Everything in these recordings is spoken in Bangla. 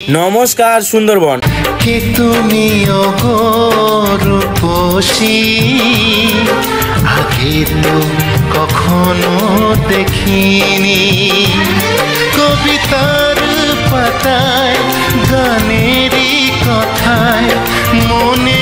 नमस्कार सुंदरबन के तुमी रूपसी आगे तो कखनो देखिनी कवितार पाताय गानेरी कथाय मने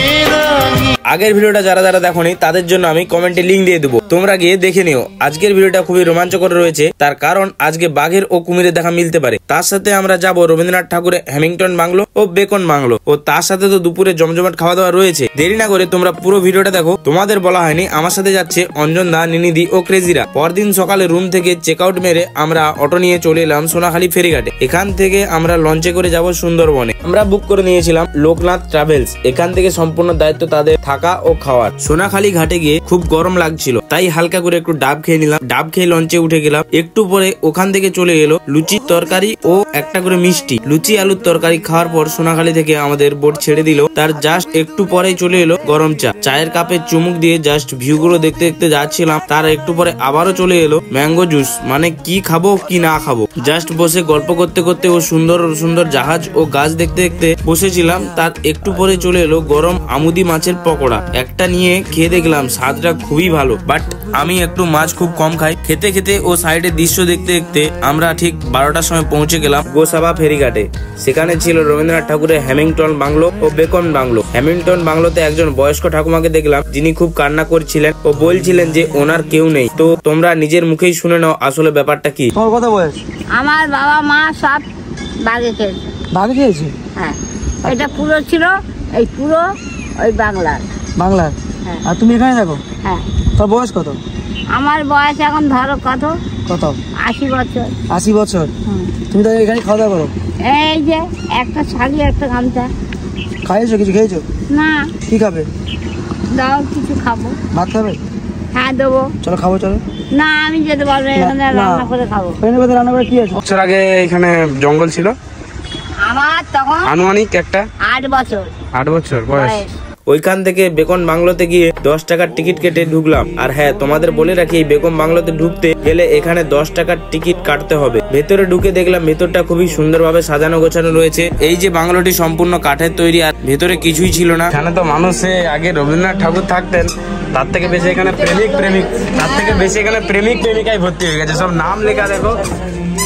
আগের ভিডিওটা যারা যারা দেখোনি তাদের জন্য আমি কমেন্টে লিংক দিয়ে দেবো, তোমরা গিয়ে দেখে নিও। আজকের ভিডিওটা খুবই রোমাঞ্চকর রয়েছে, তার কারণ আজকে বাঘের ও কুমিরের দেখা মিলতে পারে। তার সাথে আমরা যাব রবীন্দ্রনাথ ঠাকুরের হ্যামিংটন বাংলো ও বেকন বাংলো, ও তার সাথে তো দুপুরে জমজমাট খাওয়া দাওয়া রয়েছে। দেরি না করে তোমরা পুরো ভিডিওটা দেখো। তোমাদের বলা হয়নি আমার সাথে যাচ্ছে অঞ্জন দা, নিনিদি ও ক্রেজিরা। পরদিন সকালে রুম থেকে চেক আউট মেরে আমরা অটো নিয়ে চলে এলাম সোনাখালী ফেরিঘাটে। এখান থেকে আমরা লঞ্চে করে যাব সুন্দরবনে। আমরা বুক করে নিয়েছিলাম লোকনাথ ট্রাভেলস। এখান থেকে সম্পূর্ণ দায়িত্ব তাদের থাকা ও খাওয়ার। সোনাখালী ঘাটে গিয়ে খুব গরম লাগছিল, তাই হালকা করে একটু ডাব খেয়ে নিলাম। ডাব খেয়ে লঞ্চে উঠে গেলাম। একটু পরে ওখান থেকে চলে এলো লুচি তরকারি ও একটা করে মিষ্টি। লুচি আলুর তরকারি খাওয়ার পর সোনাখালী থেকে আমাদের বোট ছেড়ে দিল। তার জাস্ট একটু পরে চলে এলো গরম চা। চায়ের কাপে চুমুক দিয়ে জাস্ট ভিউ গুলো দেখতে দেখতে যাচ্ছিলাম। তার একটু পরে আবারও চলে এলো ম্যাঙ্গো জুস। মানে কি খাবো কি না খাবো, জাস্ট বসে গল্প করতে করতে ও সুন্দর সুন্দর জাহাজ ও গাছ দেখতে দেখতে বসেছিলাম। তার একটু পরে চলে এলো গরম আমুদি মাছের পকোড়া। একটা নিয়ে খেয়ে দেখলাম, স্বাদটা খুবই ভালো, বাট আমি একটু মাছ খুব কম খাই। খেতে খেতে ও সাইডের দৃশ্য দেখতে দেখতে আমরা ঠিক 12টার সময় পৌঁছে গেলাম গোসাবা ফেরিঘাটে। সেখানে ছিল রবীন্দ্রনাথ ঠাকুরের হ্যামিংটন বাংলো ও বেকন বাংলো। হ্যামিংটন বাংলোতে একজন বয়স্ক ঠাকুমাকে দেখলাম, যিনি খুব কান্না করছিলেন ও বলছিলেন যে ওনার কেউ নেই। তো তোমরা নিজের মুখেই শুনে নাও আসলে ব্যাপারটা কি। তোমার কত বয়স? আমার বাবা মা সব বাঘে খেয়েছে। বাঘে খেয়েছে? হ্যাঁ, এটা পুরো ছিল, এই পুরো ওই বাংলার। বাংলার? হ্যাঁ। আর তুমি এখানে থাকো? হ্যাঁ। তোর বয়স কত? আমার বয়স এখন ধরো কত 80 বছর। 80 বছর? তুমি তো এখানে খাওয়া দাওয়া করো? এই যে একটা শাড়ি একটা গামছা। খাইছো? কিছু খেয়েছো? না। কি খাবে? দাও কিছু খাবো। ভাত খাবে? হ্যাঁ দেবো। চলো খাবো, চলো। না আমি যেতে পারবো, এখানে রান্না করে খাবো। রান্না করে কি আছে? বছর আগে এখানে জঙ্গল ছিল। আমার তখন আনুমানিক একটা 8 বছর। 8 বছর বয়স। ওইখান থেকে বেকন বাংলোতে গিয়ে 10 টাকার টিকিট কেটে ঢুকলাম। আর হ্যাঁ, তোমাদের বলে রাখি, এই বেকন বাংলোতে ঢুকতে গেলে এখানে 10 টাকার টিকিট কাটতে হবে। ভেতরে ঢুকে দেখলাম ভেতরটা খুবই সুন্দরভাবে সাজানো গোছানো রয়েছে। এই যে বাংলোটি সম্পূর্ণ কাঠের তৈরি, আর ভেতরে কিছুই ছিল না। এখানে তো মানুষে আগে রবীন্দ্রনাথ ঠাকুর থাকতেন, তার থেকে বেশি এখানে প্রেমিক প্রেমিকায় ভর্তি হয়ে গেছে। সব নাম লেখা দেখো,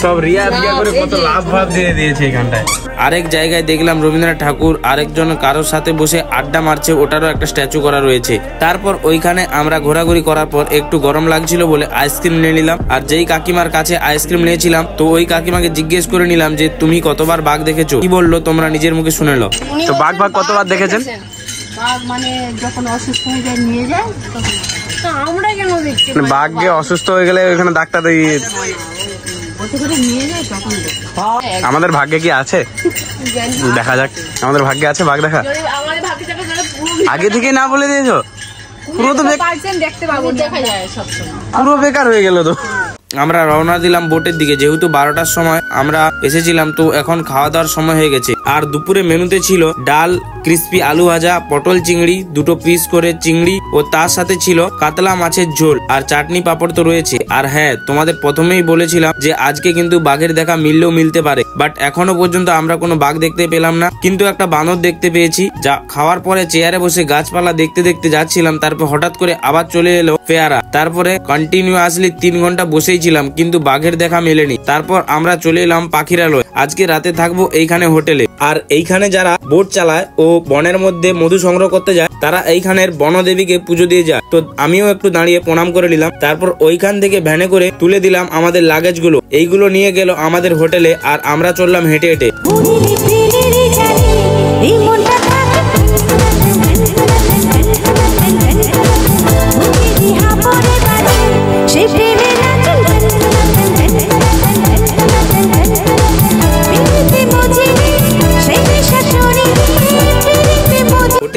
সব রিয়া করে কত লাভ ভাব দিয়ে দিয়েছে এখানটায়। আরেক জায়গায় দেখলাম রবীন্দ্রনাথ ঠাকুর আরেকজন কারোর সাথে বসে আড্ডা মারছে, ওটারও একটা স্ট্যাচু করা রয়েছে। তারপর ওইখানে আমরা ঘোরাঘুরি করার পর একটু গরম লাগছিল বলে আইসক্রিম নিয়ে নিলাম। আর যেই কাকিমার কাছে আইসক্রিম নিয়েছিলাম, তো ওই কাকিমাকে জিজ্ঞেস করে নিলাম যে তুমি কতবার বাঘ দেখেছো। কি বললো তোমরা নিজের মুখে শুনে লো। তো বাঘ কতবার দেখেছেন? মানে যখন অসুস্থ হয়ে যায় নিয়ে যায়, আমরা কেন দেখছি? বাঘকে অসুস্থ হয়ে গেলে ওইখানে ডাক্তার আমাদের ভাগ্যে কি আছে দেখা যাক। আমাদের ভাগ্যে আছে বাঘ দেখা? আগে থেকে না বলে দিয়েছো, পুরো তো পুরো বেকার হয়ে গেল তো। আমরা রওনা দিলাম বোটের দিকে। যেহেতু 12টার সময় আমরা এসেছিলাম, তো এখন খাওয়া দাওয়ার সময় হয়ে গেছে। আর দুপুরে মেনুতে ছিল ডাল, ক্রিস্পি আলু ভাজা, পটল চিংড়ি, 2 পিস করে চিংড়ি, ও তার সাথে ছিল কাতলা মাছের ঝোল আর চাটনি পাপড় তো রয়েছে। আর হ্যাঁ, তোমাদের প্রথমেই বলেছিলাম যে আজকে কিন্তু বাঘের দেখা মিললেও মিলতে পারে, বাট এখনো পর্যন্ত আমরা কোনো বাঘ দেখতে পেলাম না। কিন্তু একটা বানর দেখতে পেয়েছি। যা খাওয়ার পরে চেয়ারে বসে গাছপালা দেখতে দেখতে যাচ্ছিলাম, তারপর হঠাৎ করে আবার চলে এলো পেয়ারা। তারপরে কন্টিনিউয়াসলি 3 ঘন্টা বসেই ছিলাম, কিন্তু বাঘের দেখা মেলেনি। তারপর আমরা চলে এলাম পাখিরালয়। আজকে রাতে থাকবো এইখানে হোটেলে। আর এইখানে যারা বোট চালায় ও বনের মধ্যে মধু সংগ্রহ করতে যায়, তারা এইখানের বনদেবীকে পুজো দিয়ে যায়। তো আমিও একটু দাঁড়িয়ে প্রণাম করে নিলাম। তারপর ওইখান থেকে ভ্যানে করে তুলে দিলাম আমাদের লাগেজ গুলো। এইগুলো নিয়ে গেল আমাদের হোটেলে, আর আমরা চললাম হেঁটে হেঁটে।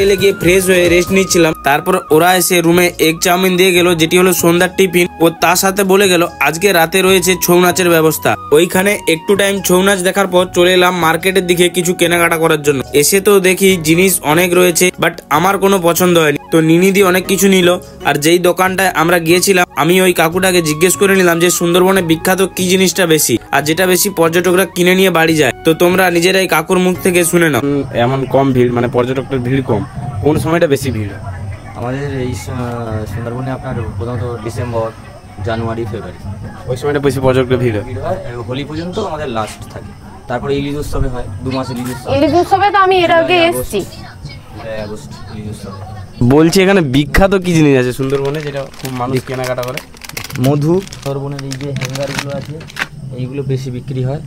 হোটেলে গিয়ে ফ্রেশ হয়ে রেস্ট নিচ্ছিলাম। তারপর ওরা এসে রুমে এগ চাউমিন দিয়ে গেল, যেটি হলো সন্ধ্যার টিফিন, ও তার সাথে বলে গেল আজকে রাতে রয়েছে ছৌ নাচের ব্যবস্থা। ওইখানে একটু টাইম ছৌ নাচ দেখার পর চলে এলাম মার্কেটের দিকে কিছু কেনাকাটা করার জন্য। এসে তো দেখি জিনিস অনেক রয়েছে, বাট আমার কোনো পছন্দ হয়নি। তো নিনিদি অনেক কিছু নিল, আর যেই দোকানটায় আমরা গিয়েছিলাম আমি ওই কাকুটাকে জিজ্ঞেস করে নিলাম যে সুন্দরবনে বিখ্যাত কি জিনিসটা বেশি, আর যেটা বেশি পর্যটকরা কিনে নিয়ে বাড়ি যায়। তো তোমরা নিজেরাই কাকুর মুখ থেকে শুনে নাও। এমন কম ভিড়, মানে পর্যটকদের ভিড় কম, কোন সময়টা বেশি ভিড় হয়? আমাদের এই সুন্দরবনে আপনার প্রথমত ডিসেম্বর, জানুয়ারি, ফেব্রুয়ারি ওই সময়টা বেশি পর্যটকের ভিড় হয়। ভিড় হয়। হোলি পর্যন্ত আমাদের লাস্ট থাকে, তারপরে ইলিশ উৎসবে হয় 2 মাসের ইলিশ উৎসব। ইলিশ উৎসবে তো আমি এর আগে এসেছি। আগস্ট ইলিশ উৎসব। বলছি এখানে বিখ্যাত কি জিনিস আছে সুন্দরবনে যেটা খুব মানুষ কেনাকাটা করে? মধু, সুন্দরবনের এই যে হ্যাঙ্গারগুলো আছে এইগুলো বেশি বিক্রি হয়।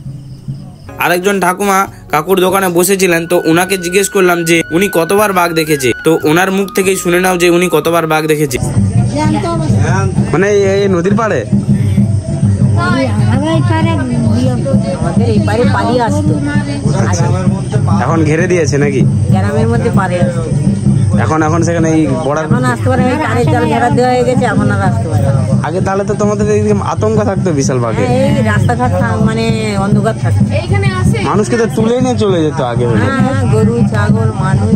আরেকজন ঠাকুমা কাকুর দোকানে বসেছিলেন, তো উনাকে জিজ্ঞেস করলাম যে উনি কতবার বাঘ দেখেছে। তো ওনার মুখ থেকেই শুনে নাও যে উনি কতবার বাঘ দেখেছে। মানে এই নদীর পাড়ে আমাদের এই পারে পালিয়ে আসতো, এখন ঘেরে দিয়েছে নাকি? গ্রামের মধ্যে পারে আসতো। এখন সেখানে এই বড় এখন আসতে পারে, কারের জাল ঘেরা দেওয়া হয়ে গেছে, এখন আর আসতে পারে না। আগে তাহলে তো তোমাদের এইদিকে আতঙ্ক থাকতো বিশাল বাঘে। হ্যাঁ, এই রাস্তাঘাট মানে অন্ধকার থাকতো। এইখানে আসে মানুষকে তো তুলে নিয়ে চলে যেত আগে হলে। হ্যাঁ, গরু ছাগল মানুষ।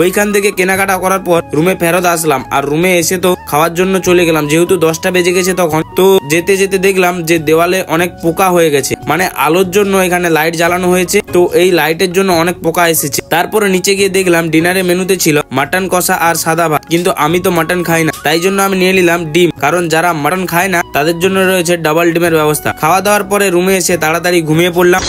ওইখান থেকে কেনাকাটা করার পর রুমে ফেরত আসলাম, আর রুমে এসে তো খাওয়ার জন্য চলে গেলাম, যেহেতু 10টা বেজে গেছে তখন। তো যেতে যেতে দেখলাম যে দেওয়ালে অনেক পোকা হয়ে গেছে, মানে আলোর জন্য এখানে লাইট জ্বালানো হয়েছে, তো এই লাইটের জন্য অনেক পোকা এসেছে। তারপরে নিচে গিয়ে দেখলাম ডিনারের মেনুতে ছিল মাটন কষা আর সাদা ভাত, কিন্তু আমি তো মাটন খাই না, তাই জন্য আমি নিয়ে নিলাম ডিম, কারণ যারা মাটন খায় না তাদের জন্য রয়েছে ডাবল ডিমের ব্যবস্থা। খাওয়া দাওয়ার পরে রুমে এসে তাড়াতাড়ি ঘুমিয়ে পড়লাম।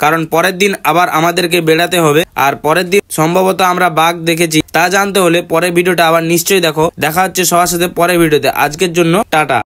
কারণ পরের দিন আবার আমাদেরকে বেড়াতে হবে, আর পরের দিন সম্ভবত আমরা বাঘ দেখেছি তা জানতে হলে পরের ভিডিওটা আবার নিশ্চয়ই দেখো। দেখা হচ্ছে সবার সাথে পরের ভিডিওতে। আজকের জন্য টাটা।